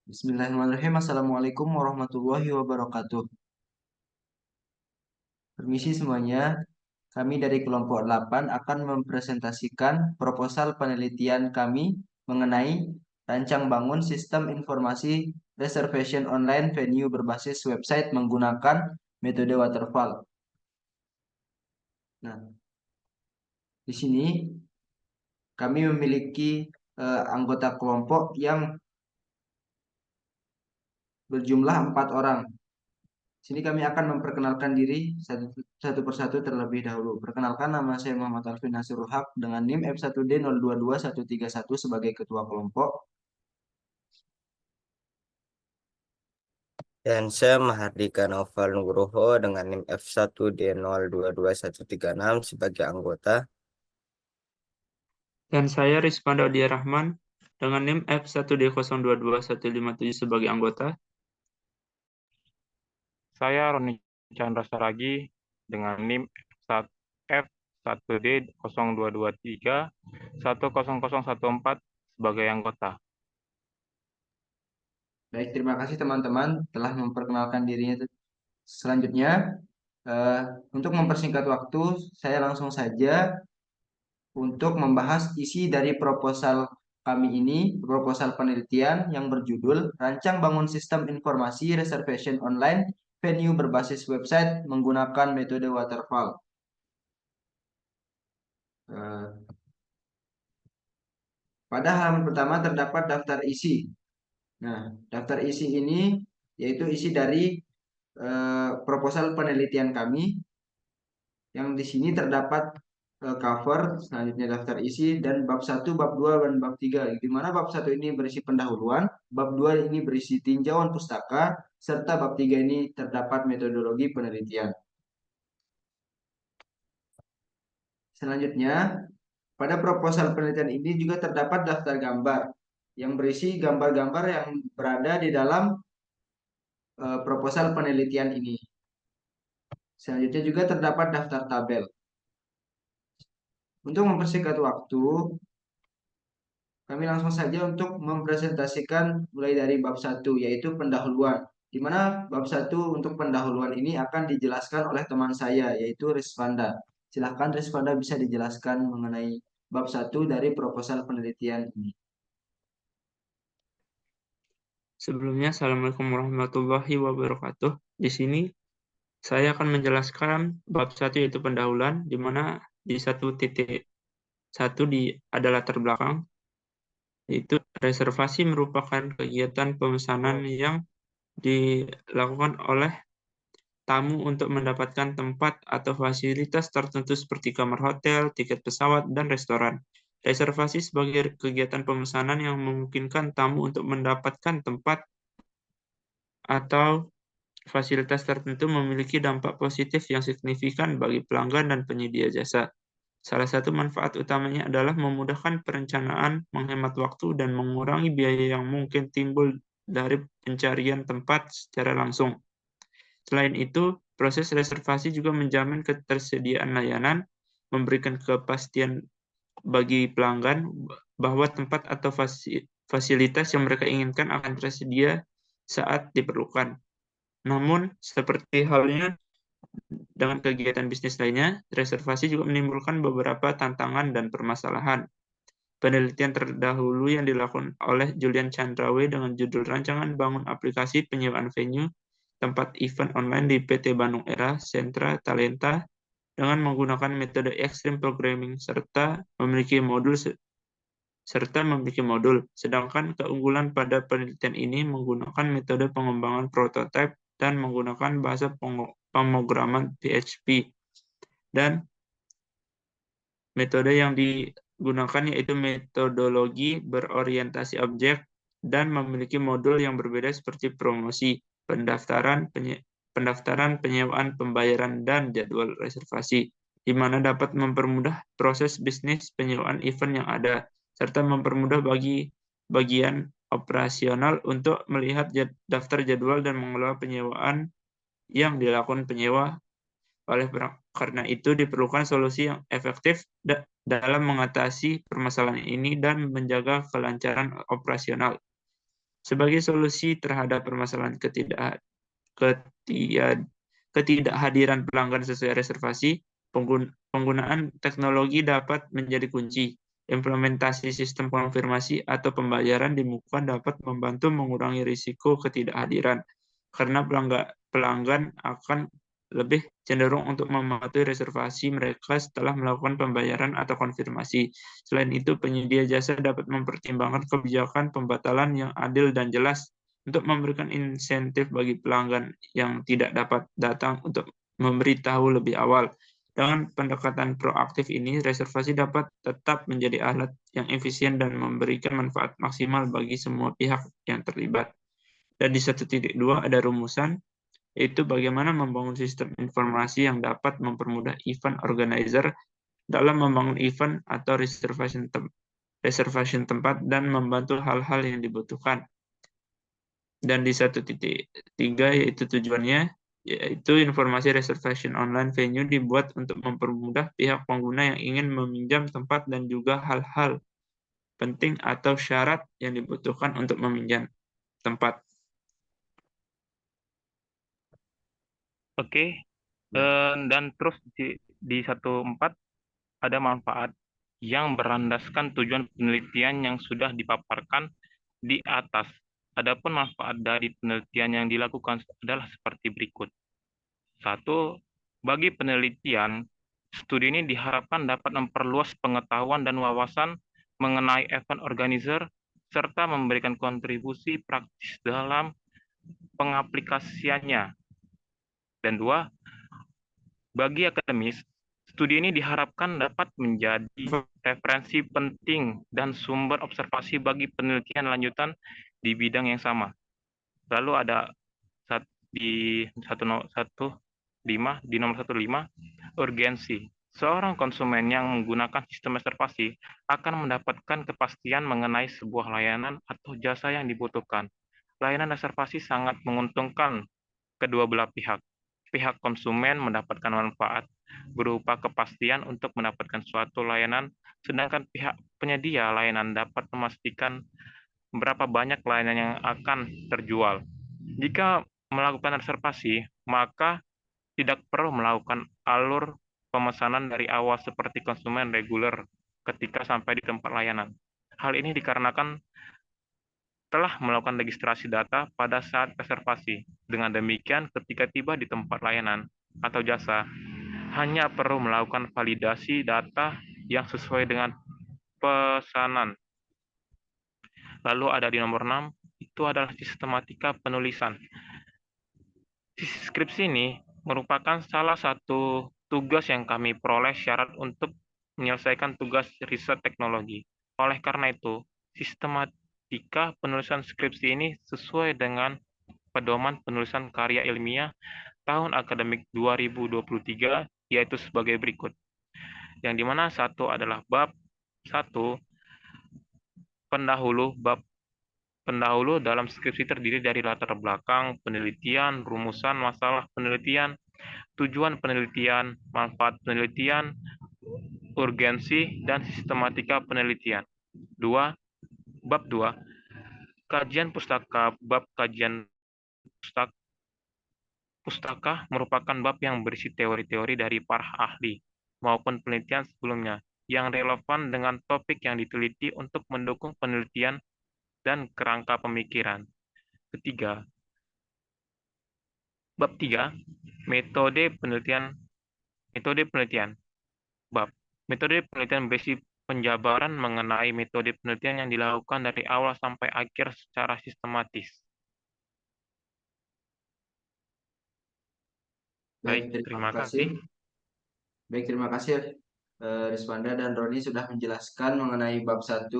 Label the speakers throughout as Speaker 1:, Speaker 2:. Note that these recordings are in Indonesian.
Speaker 1: Bismillahirrahmanirrahim. Assalamualaikum warahmatullahi wabarakatuh. Permisi semuanya, kami dari kelompok 8 akan mempresentasikan proposal penelitian kami mengenai rancang bangun sistem informasi reservation online venue berbasis website menggunakan metode waterfall. Nah, di sini kami memiliki anggota kelompok yang berjumlah 4 orang. Sini kami akan memperkenalkan diri satu persatu terlebih dahulu. Perkenalkan, nama saya Muhammad Alvin Nasirul Haq dengan NIM F1D022131 sebagai ketua kelompok.
Speaker 2: Dan saya Mahardika Noval Nugroho dengan NIM F1D022136 sebagai anggota.
Speaker 3: Dan saya Rizpanda Odia Rahman dengan NIM F1D022157 sebagai anggota.
Speaker 4: Saya Roni Chandra Saragi dengan NIM F1D0223100014 sebagai anggota.
Speaker 1: Baik, terima kasih teman-teman telah memperkenalkan dirinya. Selanjutnya, untuk mempersingkat waktu, saya langsung saja untuk membahas isi dari proposal kami ini, proposal penelitian yang berjudul Rancang Bangun Sistem Informasi Reservation Online Venue Berbasis Website Menggunakan Metode Waterfall. Pada halaman pertama terdapat daftar isi. Nah, daftar isi ini yaitu isi dari proposal penelitian kami. Yang di sini terdapat cover, selanjutnya daftar isi, dan bab 1, bab 2, dan bab 3. Di mana bab 1 ini berisi pendahuluan, bab 2 ini berisi tinjauan pustaka, serta bab 3 ini terdapat metodologi penelitian. Selanjutnya, pada proposal penelitian ini juga terdapat daftar gambar yang berisi gambar-gambar yang berada di dalam proposal penelitian ini. Selanjutnya juga terdapat daftar tabel. Untuk mempersingkat waktu, kami langsung saja untuk mempresentasikan mulai dari bab 1, yaitu pendahuluan. Di mana bab 1 untuk pendahuluan ini akan dijelaskan oleh teman saya, yaitu Rizvanda. Silahkan Rizvanda bisa dijelaskan mengenai bab 1 dari proposal penelitian ini.
Speaker 3: Sebelumnya, Assalamualaikum warahmatullahi wabarakatuh. Di sini saya akan menjelaskan bab 1 yaitu pendahuluan, di mana di 1.1 ada latar belakang, yaitu reservasi merupakan kegiatan pemesanan yang dilakukan oleh tamu untuk mendapatkan tempat atau fasilitas tertentu seperti kamar hotel, tiket pesawat, dan restoran. Reservasi sebagai kegiatan pemesanan yang memungkinkan tamu untuk mendapatkan tempat atau fasilitas tertentu memiliki dampak positif yang signifikan bagi pelanggan dan penyedia jasa. Salah satu manfaat utamanya adalah memudahkan perencanaan, menghemat waktu, dan mengurangi biaya yang mungkin timbul dari pencarian tempat secara langsung. Selain itu, proses reservasi juga menjamin ketersediaan layanan, memberikan kepastian bagi pelanggan bahwa tempat atau fasilitas yang mereka inginkan akan tersedia saat diperlukan. Namun, seperti halnya dengan kegiatan bisnis lainnya, reservasi juga menimbulkan beberapa tantangan dan permasalahan. Penelitian terdahulu yang dilakukan oleh Julian Chandrawe dengan judul Rancangan Bangun Aplikasi Penyewaan Venue Tempat Event Online di PT Bandung Era Sentra Talenta dengan menggunakan metode Extreme Programming serta memiliki modul. Sedangkan keunggulan pada penelitian ini menggunakan metode pengembangan prototipe dan menggunakan bahasa pemrograman PHP. Dan metode yang digunakan yaitu metodologi berorientasi objek dan memiliki modul yang berbeda seperti promosi, pendaftaran, penyewaan, pembayaran, dan jadwal reservasi, di mana dapat mempermudah proses bisnis penyewaan event yang ada, serta mempermudah bagi bagian operasional untuk melihat daftar jadwal dan mengelola penyewaan yang dilakukan penyewa. Karena itu diperlukan solusi yang efektif dalam mengatasi permasalahan ini dan menjaga kelancaran operasional. Sebagai solusi terhadap permasalahan ketidakhadiran pelanggan sesuai reservasi, penggunaan teknologi dapat menjadi kunci. Implementasi sistem konfirmasi atau pembayaran di muka dapat membantu mengurangi risiko ketidakhadiran, karena pelanggan akan lebih cenderung untuk mematuhi reservasi mereka setelah melakukan pembayaran atau konfirmasi. Selain itu, penyedia jasa dapat mempertimbangkan kebijakan pembatalan yang adil dan jelas untuk memberikan insentif bagi pelanggan yang tidak dapat datang untuk memberitahu lebih awal. Dengan pendekatan proaktif ini, reservasi dapat tetap menjadi alat yang efisien dan memberikan manfaat maksimal bagi semua pihak yang terlibat. Dan di 1.2 ada rumusan, yaitu bagaimana membangun sistem informasi yang dapat mempermudah event organizer dalam membangun event atau reservation tempat dan membantu hal-hal yang dibutuhkan. Dan di 1.3 yaitu tujuannya, yaitu informasi reservation online venue dibuat untuk mempermudah pihak pengguna yang ingin meminjam tempat dan juga hal-hal penting atau syarat yang dibutuhkan untuk meminjam tempat.
Speaker 4: Oke, dan terus di 1.4 ada manfaat yang berlandaskan tujuan penelitian yang sudah dipaparkan di atas. Adapun manfaat dari penelitian yang dilakukan adalah seperti berikut. 1. Bagi penelitian, studi ini diharapkan dapat memperluas pengetahuan dan wawasan mengenai event organizer serta memberikan kontribusi praktis dalam pengaplikasiannya. Dan 2, bagi akademis, studi ini diharapkan dapat menjadi referensi penting dan sumber observasi bagi penelitian lanjutan di bidang yang sama. Lalu ada di nomor 15, urgensi. Seorang konsumen yang menggunakan sistem reservasi akan mendapatkan kepastian mengenai sebuah layanan atau jasa yang dibutuhkan. Layanan reservasi sangat menguntungkan kedua belah pihak. Pihak konsumen mendapatkan manfaat berupa kepastian untuk mendapatkan suatu layanan, sedangkan pihak penyedia layanan dapat memastikan berapa banyak layanan yang akan terjual. Jika melakukan reservasi, maka tidak perlu melakukan alur pemesanan dari awal seperti konsumen reguler ketika sampai di tempat layanan. Hal ini dikarenakan telah melakukan registrasi data pada saat reservasi. Dengan demikian, ketika tiba di tempat layanan atau jasa, hanya perlu melakukan validasi data yang sesuai dengan pesanan. Lalu ada di nomor 6, itu adalah sistematika penulisan. Skripsi ini merupakan salah satu tugas yang kami peroleh syarat untuk menyelesaikan tugas riset teknologi. Oleh karena itu, sistematika penulisan skripsi ini sesuai dengan pedoman penulisan karya ilmiah tahun akademik 2023, yaitu sebagai berikut. Yang dimana 1 adalah bab 1, pendahulu. Bab pendahulu dalam skripsi terdiri dari latar belakang penelitian, rumusan masalah penelitian, tujuan penelitian, manfaat penelitian, urgensi, dan sistematika penelitian. 2. Bab 2, kajian pustaka. Bab kajian pustaka merupakan bab yang berisi teori-teori dari para ahli maupun penelitian sebelumnya yang relevan dengan topik yang diteliti untuk mendukung penelitian dan kerangka pemikiran. Ketiga, bab 3, metode penelitian. Bab metode penelitian berisi penjabaran mengenai metode penelitian yang dilakukan dari awal sampai akhir secara sistematis. Baik, terima kasih.
Speaker 1: Baik, terima kasih Riswanda dan Roni sudah menjelaskan mengenai bab 1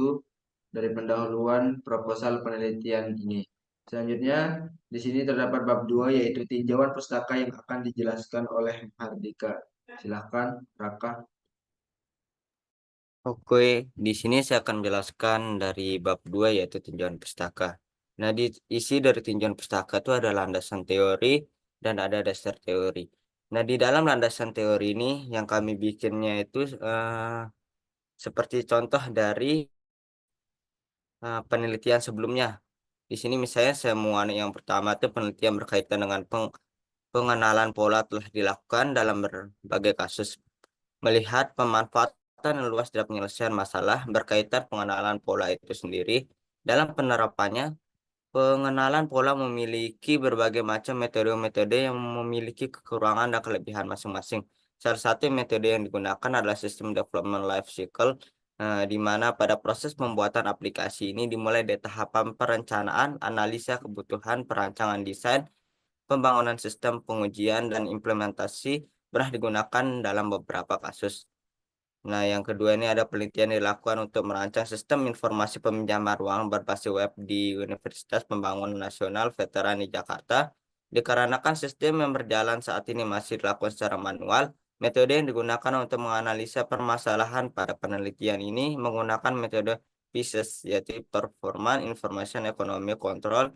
Speaker 1: dari pendahuluan proposal penelitian ini. Selanjutnya, di sini terdapat bab 2 yaitu tinjauan pustaka yang akan dijelaskan oleh Hardika. Silakan, Raka.
Speaker 2: Oke, di sini saya akan menjelaskan dari bab 2 yaitu tinjauan pustaka. Nah, di isi dari tinjauan pustaka itu ada landasan teori dan ada dasar teori. Nah, di dalam landasan teori ini yang kami bikinnya itu seperti contoh dari penelitian sebelumnya. Di sini misalnya semua yang pertama itu penelitian berkaitan dengan pengenalan pola telah dilakukan dalam berbagai kasus. Melihat pemanfaatan yang luas dalam penyelesaian masalah berkaitan pengenalan pola itu sendiri. Dalam penerapannya, pengenalan pola memiliki berbagai macam metode-metode yang memiliki kekurangan dan kelebihan masing-masing. Salah satu metode yang digunakan adalah sistem development life cycle, di mana pada proses pembuatan aplikasi ini dimulai dari tahapan perencanaan, analisa kebutuhan, perancangan desain, pembangunan sistem, pengujian, dan implementasi pernah digunakan dalam beberapa kasus. Nah, yang kedua ini ada penelitian yang dilakukan untuk merancang sistem informasi peminjaman ruang berbasis web di Universitas Pembangunan Nasional Veteran di Jakarta. Dikarenakan sistem yang berjalan saat ini masih dilakukan secara manual, metode yang digunakan untuk menganalisa permasalahan pada penelitian ini menggunakan metode PISES, yaitu Performance Information Economy Control,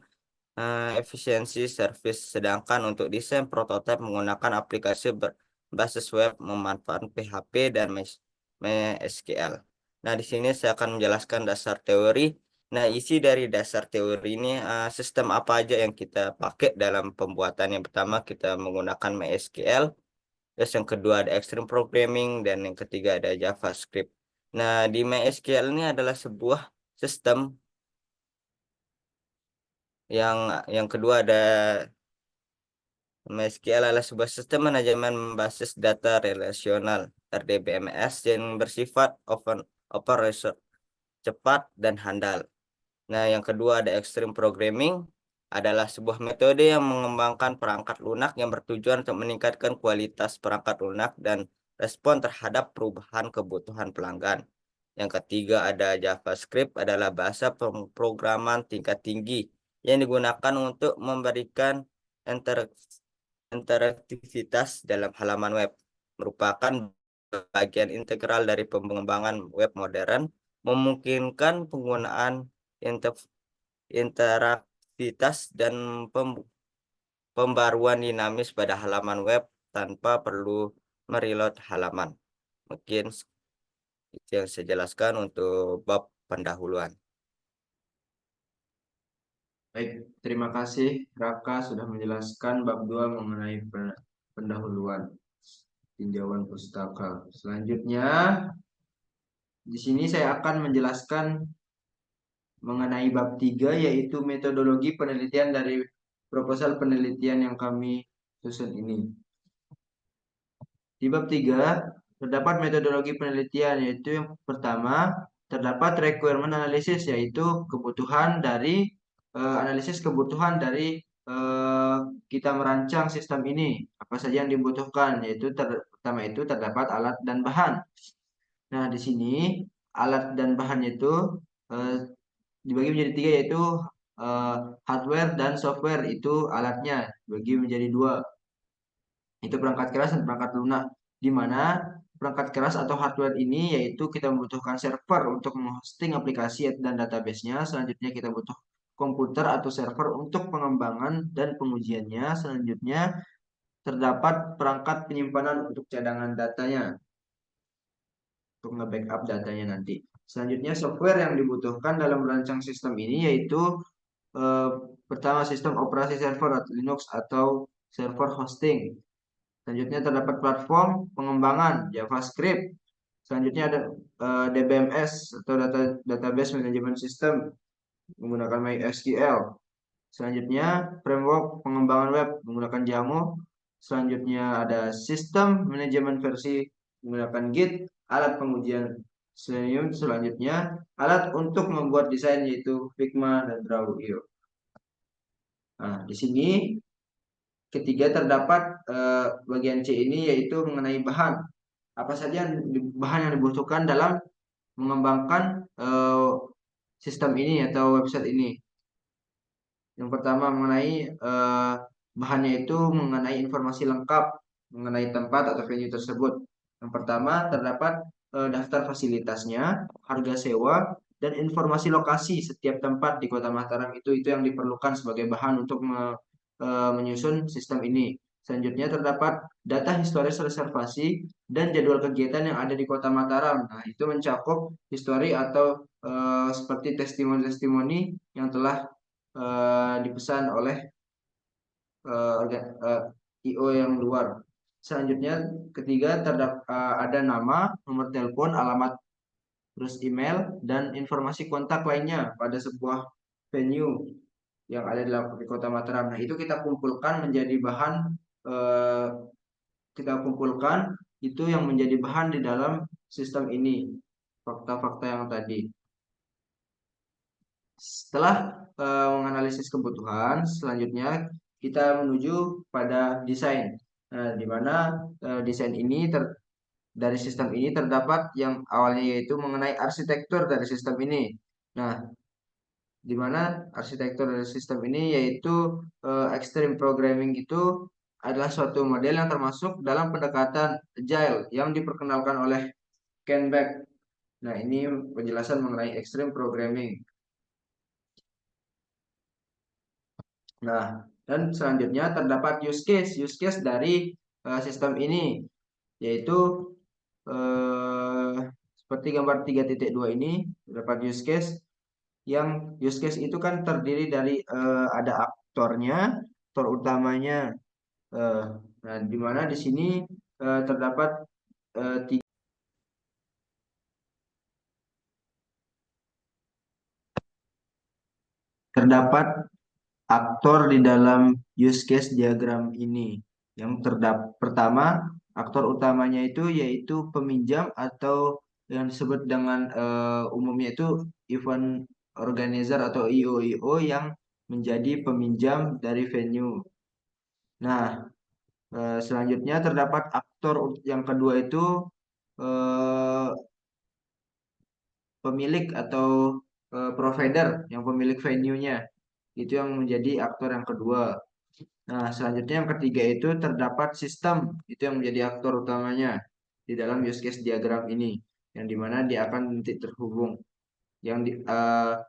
Speaker 2: efisiensi service. Sedangkan untuk desain prototipe menggunakan aplikasi berbasis web memanfaatkan PHP dan MySQL. Nah, di sini saya akan menjelaskan dasar teori. Nah, isi dari dasar teori ini sistem apa aja yang kita pakai dalam pembuatan. Yang pertama kita menggunakan MySQL, terus yang kedua ada Extreme Programming, dan yang ketiga ada JavaScript. Nah, di MySQL ini adalah sebuah sistem. Yang kedua ada MySQL adalah sebuah sistem manajemen berbasis data relasional (RDBMS) yang bersifat operasional, cepat, dan handal. Nah, yang kedua ada Extreme Programming, adalah sebuah metode yang mengembangkan perangkat lunak yang bertujuan untuk meningkatkan kualitas perangkat lunak dan respon terhadap perubahan kebutuhan pelanggan. Yang ketiga ada JavaScript, adalah bahasa pemrograman tingkat tinggi yang digunakan untuk memberikan interaktivitas dalam halaman web, merupakan bagian integral dari pengembangan web modern, memungkinkan penggunaan interaktivitas dan pembaruan dinamis pada halaman web tanpa perlu mereload halaman. Mungkin itu yang saya jelaskan untuk bab pendahuluan.
Speaker 1: Baik, terima kasih Raka sudah menjelaskan bab 2 mengenai pendahuluan tinjauan pustaka. Selanjutnya, di sini saya akan menjelaskan mengenai bab 3, yaitu metodologi penelitian dari proposal penelitian yang kami susun ini. Di bab 3 terdapat metodologi penelitian, yaitu yang pertama terdapat requirement analysis, yaitu kebutuhan dari analisis kebutuhan dari kita merancang sistem ini, apa saja yang dibutuhkan, yaitu pertama itu terdapat alat dan bahan. Nah, di sini alat dan bahannya itu dibagi menjadi 3, yaitu hardware dan software. Itu alatnya dibagi menjadi 2, itu perangkat keras dan perangkat lunak, di mana perangkat keras atau hardware ini yaitu kita membutuhkan server untuk menghosting aplikasi dan database-nya. Selanjutnya kita butuh komputer atau server untuk pengembangan dan pengujiannya. Selanjutnya terdapat perangkat penyimpanan untuk cadangan datanya, untuk nge-backup datanya nanti. Selanjutnya software yang dibutuhkan dalam merancang sistem ini yaitu pertama sistem operasi server atau Linux atau server hosting. Selanjutnya terdapat platform pengembangan JavaScript. Selanjutnya ada DBMS atau Database Management System menggunakan MySQL. Selanjutnya framework pengembangan web menggunakan Django. Selanjutnya ada sistem manajemen versi menggunakan Git, alat pengujian selanjutnya alat untuk membuat desain yaitu Figma dan Draw.io. Nah, di sini ketiga terdapat bagian C ini, yaitu mengenai bahan. Apa saja bahan yang dibutuhkan dalam mengembangkan sistem ini atau website ini. Yang pertama mengenai bahannya itu mengenai informasi lengkap mengenai tempat atau venue tersebut. Yang pertama terdapat daftar fasilitasnya, harga sewa, dan informasi lokasi setiap tempat di Kota Mataram. Itu yang diperlukan sebagai bahan untuk menyusun sistem ini. Selanjutnya terdapat data historis reservasi dan jadwal kegiatan yang ada di Kota Mataram. Nah, itu mencakup histori atau seperti testimoni-testimoni yang telah dipesan oleh IO yang luar. Selanjutnya ketiga ada nama, nomor telepon, alamat, terus email dan informasi kontak lainnya pada sebuah venue yang ada di Kota Mataram. Nah, itu kita kumpulkan menjadi bahan eh, itu yang menjadi bahan di dalam sistem ini. Fakta-fakta yang tadi. Setelah menganalisis kebutuhan, selanjutnya kita menuju pada desain. Di mana desain ini dari sistem ini terdapat yang awalnya yaitu mengenai arsitektur dari sistem ini. Nah, di mana arsitektur dari sistem ini yaitu extreme programming itu adalah suatu model yang termasuk dalam pendekatan agile yang diperkenalkan oleh Ken Beck. Nah, ini penjelasan mengenai extreme programming. Nah, dan selanjutnya terdapat use case dari sistem ini, yaitu seperti gambar 3.2 ini, terdapat use case. Yang use case itu kan terdiri dari ada aktornya, aktor utamanya. Eh, nah, di mana di sini terdapat terdapat aktor di dalam use case diagram ini. Yang pertama, aktor utamanya itu yaitu peminjam atau yang disebut dengan umumnya itu event organizer atau IO yang menjadi peminjam dari venue. Nah, selanjutnya terdapat aktor yang kedua itu eh, pemilik atau provider yang pemilik venue-nya. Itu yang menjadi aktor yang kedua. Nah, selanjutnya yang ketiga itu terdapat sistem, itu yang menjadi aktor utamanya di dalam use case diagram ini, yang dimana dia akan nanti terhubung, yang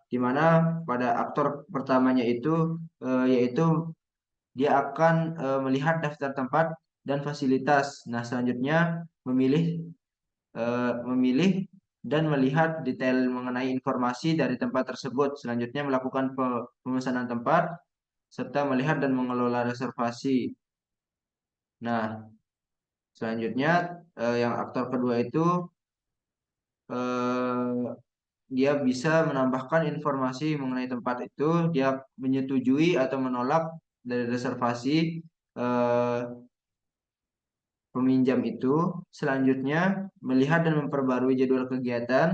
Speaker 1: dimana pada aktor pertamanya itu yaitu dia akan melihat daftar tempat dan fasilitas. Nah, selanjutnya memilih memilih dan melihat detail mengenai informasi dari tempat tersebut. Selanjutnya melakukan pemesanan tempat serta melihat dan mengelola reservasi. Nah, selanjutnya yang aktor kedua itu eh, dia bisa menambahkan informasi mengenai tempat itu, dia menyetujui atau menolak dari reservasi eh, peminjam itu. Selanjutnya melihat dan memperbarui jadwal kegiatan,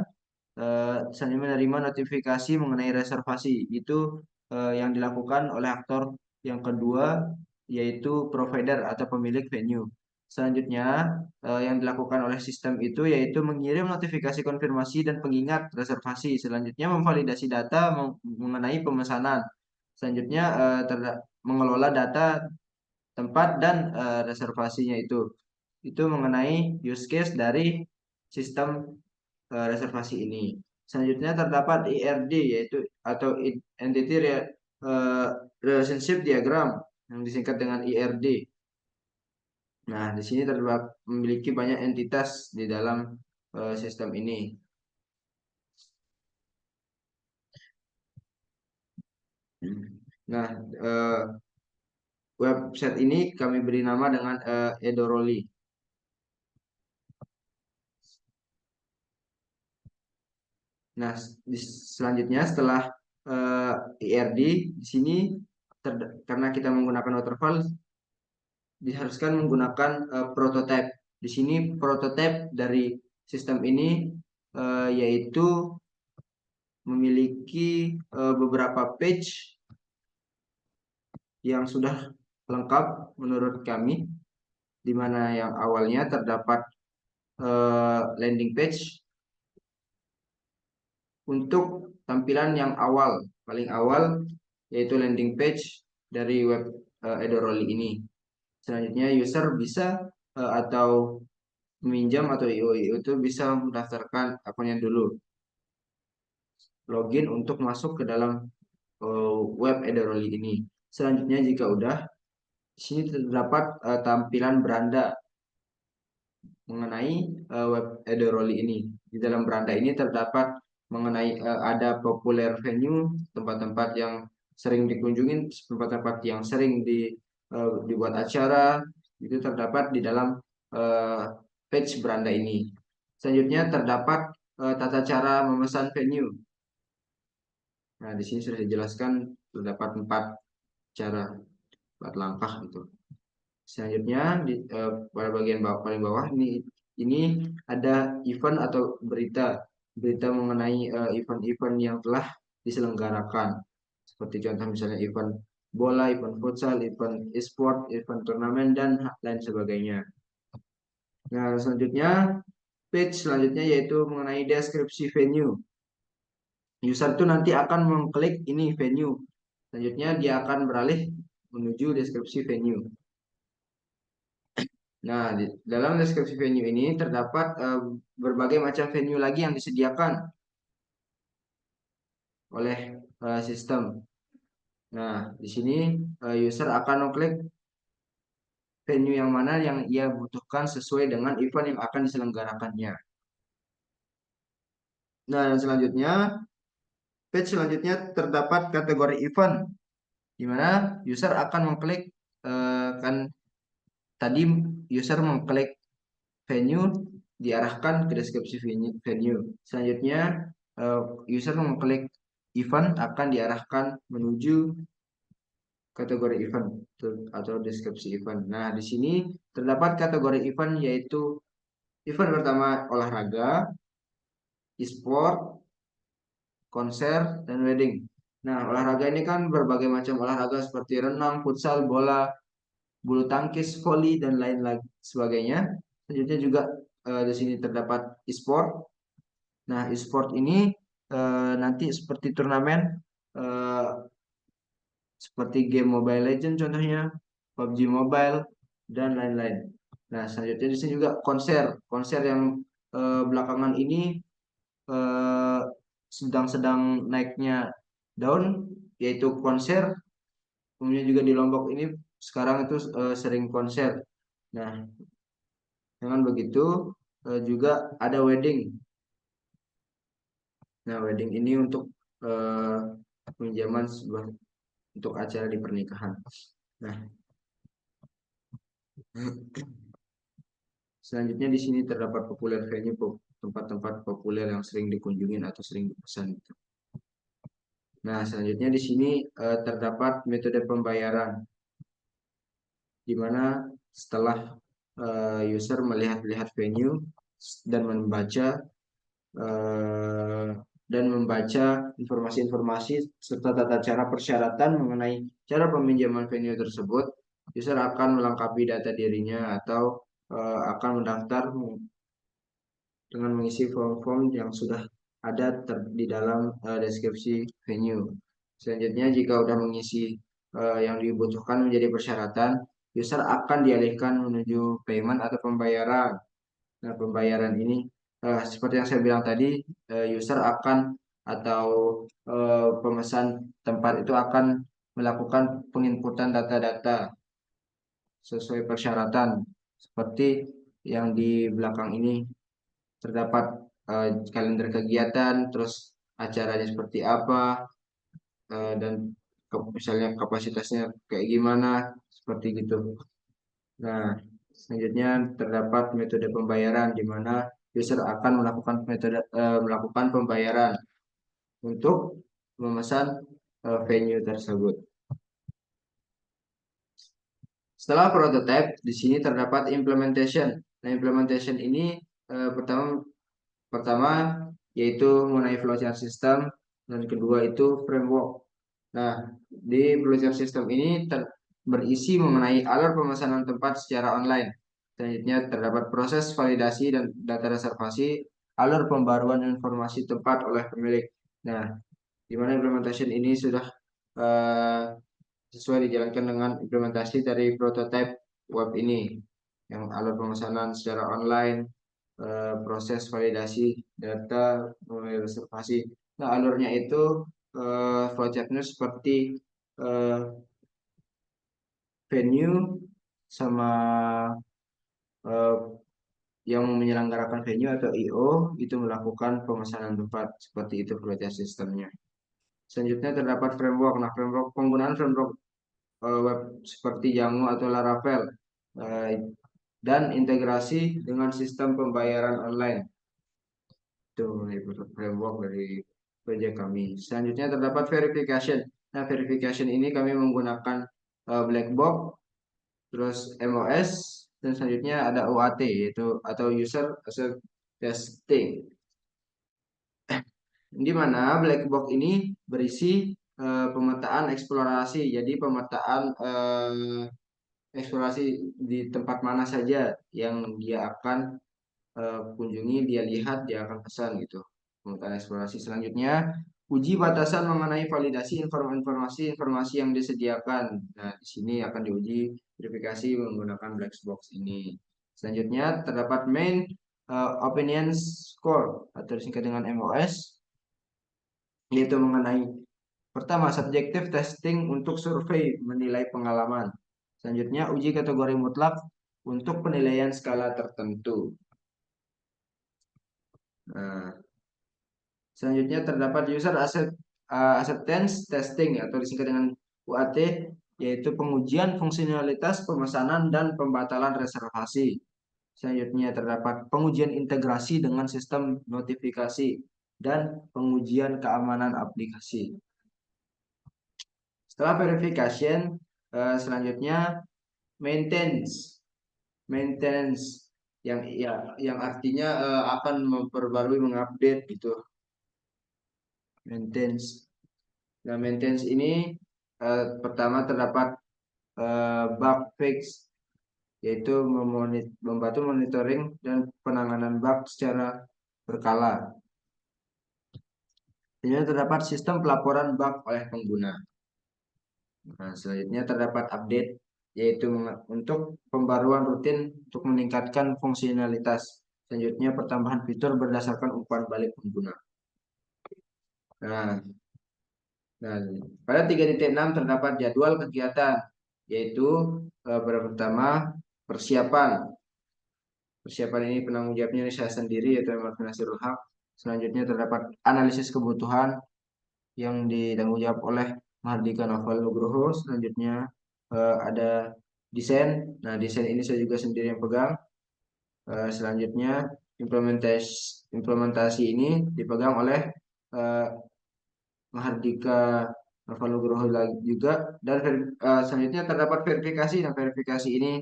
Speaker 1: selanjutnya menerima notifikasi mengenai reservasi. Itu yang dilakukan oleh aktor yang kedua, yaitu provider atau pemilik venue. Selanjutnya, yang dilakukan oleh sistem itu yaitu mengirim notifikasi konfirmasi dan pengingat reservasi. Selanjutnya, memvalidasi data mengenai pemesanan. Selanjutnya, mengelola data tempat dan reservasinya itu. Itu mengenai use case dari sistem reservasi ini. Selanjutnya terdapat IRD yaitu atau Entity Relationship Diagram yang disingkat dengan IRD. Nah, di sini terdapat memiliki banyak entitas di dalam sistem ini. Nah, website ini kami beri nama dengan Edoroli. Nah, selanjutnya setelah IRD di sini karena kita menggunakan waterfall diharuskan menggunakan prototype. Di sini prototype dari sistem ini yaitu memiliki beberapa page yang sudah lengkap menurut kami, di mana yang awalnya terdapat landing page untuk tampilan yang awal, paling awal yaitu landing page dari web Edoroli ini. Selanjutnya user bisa atau meminjam atau IO itu bisa mendaftarkan akunnya dulu, login untuk masuk ke dalam web Edoroli ini. Selanjutnya jika udah, di sini terdapat tampilan beranda mengenai web Edoroli ini. Di dalam beranda ini terdapat mengenai ada populer venue, tempat-tempat yang sering dikunjungin, tempat-tempat yang sering dibuat acara itu terdapat di dalam page beranda ini. Selanjutnya terdapat tata cara memesan venue. Nah, di sini sudah dijelaskan terdapat 4 cara, 4 langkah gitu. Selanjutnya pada bagian paling bawah ini ada event atau berita mengenai event-event yang telah diselenggarakan. Seperti contoh misalnya event bola, event futsal, event e-sport, event turnamen, dan lain sebagainya. Nah, selanjutnya page selanjutnya yaitu mengenai deskripsi venue. User itu nanti akan mengklik ini venue. Selanjutnya dia akan beralih menuju deskripsi venue. Nah, di dalam deskripsi venue ini terdapat berbagai macam venue lagi yang disediakan oleh sistem. Nah, di sini user akan mengklik venue yang mana yang ia butuhkan sesuai dengan event yang akan diselenggarakannya. Nah, dan selanjutnya page selanjutnya terdapat kategori event, di mana user akan mengklik kan tadi user mengklik venue diarahkan ke deskripsi venue. Selanjutnya user mengklik event akan diarahkan menuju kategori event atau deskripsi event. Nah, di sini terdapat kategori event yaitu event pertama olahraga, e-sport, konser, dan wedding. Nah, olahraga ini kan berbagai macam olahraga seperti renang, futsal, bola, bulu tangkis, voli, dan lain lagi sebagainya. Selanjutnya juga di sini terdapat e-sport. Nah, e-sport ini nanti seperti turnamen, eh, seperti game Mobile Legends contohnya, PUBG Mobile, dan lain-lain. Nah, selanjutnya di sini juga konser yang belakangan ini eh, sedang naiknya daun, yaitu konser. Kemudian juga di Lombok ini sekarang itu sering konser. Nah, dengan begitu juga ada wedding. Nah, wedding ini untuk pinjaman sebuah untuk acara di pernikahan. Nah, selanjutnya di sini terdapat populer venue, tempat-tempat populer yang sering dikunjungi atau sering dipesan. Nah, selanjutnya di sini terdapat metode pembayaran, di mana setelah user melihat-lihat venue dan eh, membaca informasi-informasi serta tata cara persyaratan mengenai cara peminjaman venue tersebut, user akan melengkapi data dirinya atau akan mendaftar dengan mengisi form-form yang sudah ada di dalam deskripsi venue. Selanjutnya, jika sudah mengisi yang dibutuhkan menjadi persyaratan, user akan dialihkan menuju payment atau pembayaran. Nah, pembayaran ini seperti yang saya bilang tadi, user akan atau pemesan tempat itu akan melakukan penginputan data-data sesuai persyaratan seperti yang di belakang ini terdapat kalender kegiatan, terus acaranya seperti apa, dan misalnya kapasitasnya kayak gimana, seperti gitu. Nah, selanjutnya terdapat metode pembayaran di mana user akan melakukan pembayaran untuk memesan venue tersebut. Setelah prototype, di sini terdapat implementation. Nah, implementation ini pertama yaitu mengenai flowchart system, dan kedua itu framework. Nah, di flowchart system ini berisi mengenai alur pemesanan tempat secara online. Selanjutnya terdapat proses validasi dan data reservasi, alur pembaruan informasi tempat oleh pemilik. Nah, di mana implementation ini sudah eh, sesuai dijalankan dengan implementasi dari prototype web ini, yang alur pemesanan secara online, proses validasi data, mulai reservasi. Nah, alurnya itu flowchartnya seperti eh, venue sama eh, yang menyelenggarakan venue atau IO itu melakukan pemesanan tempat, seperti itu flowchart sistemnya. Selanjutnya terdapat framework. Nah, penggunaan framework web seperti Django atau Laravel dan integrasi dengan sistem pembayaran online. Itu framework dari proyek kami. Selanjutnya terdapat verification. Nah, verification ini kami menggunakan black box, terus MOS, dan selanjutnya ada UAT, yaitu atau user asset testing. Di mana black box ini berisi pemetaan eksplorasi. Jadi pemetaan eksplorasi di tempat mana saja yang dia akan kunjungi, dia lihat, dia akan pesan gitu. Pemetaan eksplorasi selanjutnya, uji batasan mengenai validasi informasi yang disediakan. Nah, di sini akan diuji verifikasi menggunakan black box ini. Selanjutnya terdapat main opinion score atau disingkat dengan MOS, yaitu mengenai pertama subjektif testing untuk survei menilai pengalaman. Selanjutnya uji kategori mutlak untuk penilaian skala tertentu. Nah, selanjutnya terdapat user acceptance testing atau disingkat dengan UAT, yaitu pengujian fungsionalitas pemesanan dan pembatalan reservasi. Selanjutnya terdapat pengujian integrasi dengan sistem notifikasi dan pengujian keamanan aplikasi. Setelah verification, selanjutnya maintenance yang artinya akan memperbarui, mengupdate gitu. Maintenance. Nah, maintenance ini pertama terdapat bug fix, yaitu membantu monitoring dan penanganan bug secara berkala. Ini terdapat sistem pelaporan bug oleh pengguna. Nah, selanjutnya terdapat update, yaitu untuk pembaruan rutin untuk meningkatkan fungsionalitas. Selanjutnya pertambahan fitur berdasarkan umpan balik pengguna. Nah, pada 3.6 terdapat jadwal kegiatan, yaitu pertama persiapan. Persiapan ini penanggung jawabnya saya sendiri, yaitu Ahmad Nasirul Haq. Selanjutnya terdapat analisis kebutuhan yang ditanggung jawab oleh Mahardika Novel Nugroho. Selanjutnya ada desain. Nah, desain ini saya juga sendiri yang pegang. Selanjutnya implementasi ini dipegang oleh Mahardika Novel Nugroho juga. Dan selanjutnya terdapat verifikasi. Nah, verifikasi ini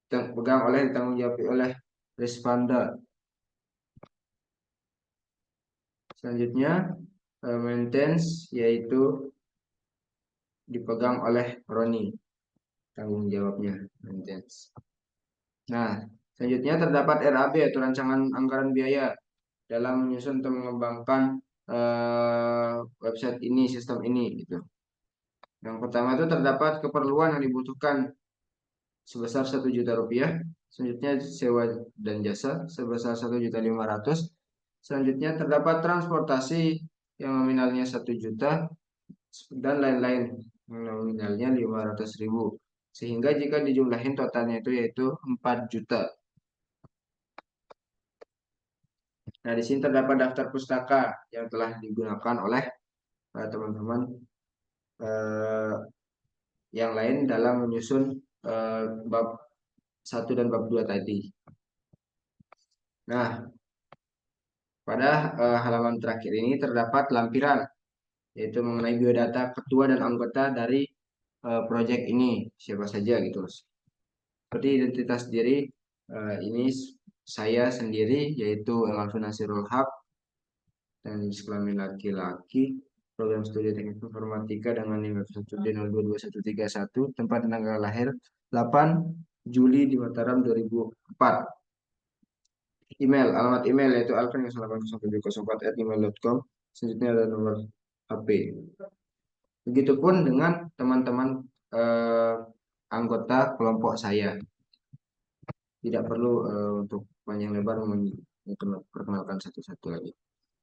Speaker 1: ditanggung jawab oleh Respanda. Selanjutnya maintenance, yaitu dipegang oleh Roni, tanggung jawabnya maintenance. Nah, selanjutnya terdapat RAB atau rancangan anggaran biaya dalam menyusun atau mengembangkan website ini, sistem ini gitu. Yang pertama itu terdapat keperluan yang dibutuhkan sebesar 1 juta rupiah. Selanjutnya sewa dan jasa sebesar 1.500.000. Selanjutnya terdapat transportasi yang nominalnya 1 juta dan lain-lain nominalnya 500.000. Sehingga jika dijumlahin totalnya itu yaitu 4 juta. Nah, di sini terdapat daftar pustaka yang telah digunakan oleh teman-teman yang lain dalam menyusun bab 1 dan bab 2 tadi. Nah, pada halaman terakhir ini terdapat lampiran, yaitu mengenai biodata ketua dan anggota dari proyek ini, siapa saja gitu. Seperti identitas diri, ini saya sendiri, yaitu Elvan Nasirul Haq, dan kelamin laki-laki, program studi teknik informatika dengan NIM F1D022131, tempat tanggal lahir 8 Juli di Mataram 2004. Alamat email yaitu alvan080704@gmail.com. Selanjutnya ada nomor HP. Begitupun dengan teman-teman anggota kelompok saya. Tidak perlu untuk panjang lebar memperkenalkan satu-satu lagi.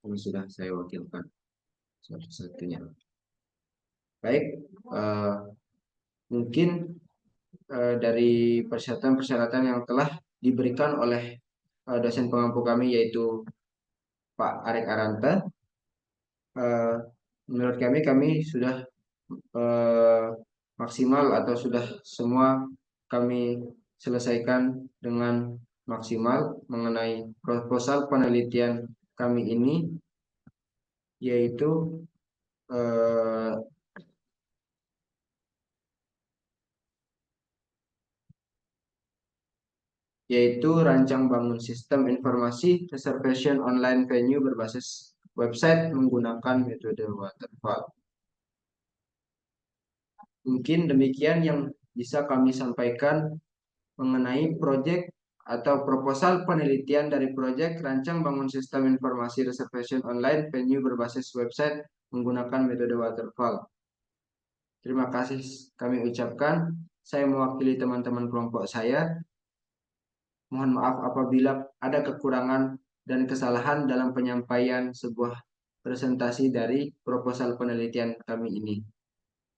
Speaker 1: Ini sudah saya wakilkan satu-satunya. Baik, mungkin dari persyaratan-persyaratan yang telah diberikan oleh dosen pengampu kami, yaitu Pak Arek Aranta, eh, menurut kami sudah eh, maksimal atau sudah semua kami selesaikan dengan maksimal mengenai proposal penelitian kami ini, yaitu eh, rancang bangun sistem informasi reservation online venue berbasis website menggunakan metode waterfall. Mungkin demikian yang bisa kami sampaikan mengenai proyek atau proposal penelitian dari proyek rancang bangun sistem informasi reservation online venue berbasis website menggunakan metode waterfall. Terima kasih kami ucapkan. Saya mewakili teman-teman kelompok saya. Mohon maaf apabila ada kekurangan dan kesalahan dalam penyampaian sebuah presentasi dari proposal penelitian kami ini.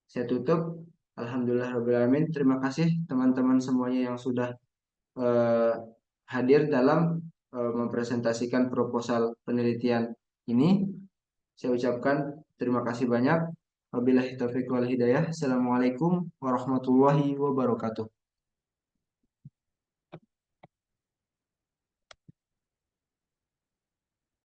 Speaker 1: Saya tutup. Alhamdulillahirrahmanirrahim. Terima kasih teman-teman semuanya yang sudah eh, hadir dalam mempresentasikan proposal penelitian ini. Saya ucapkan terima kasih banyak. Wabillahi taufiq wal hidayah. Assalamualaikum warahmatullahi wabarakatuh.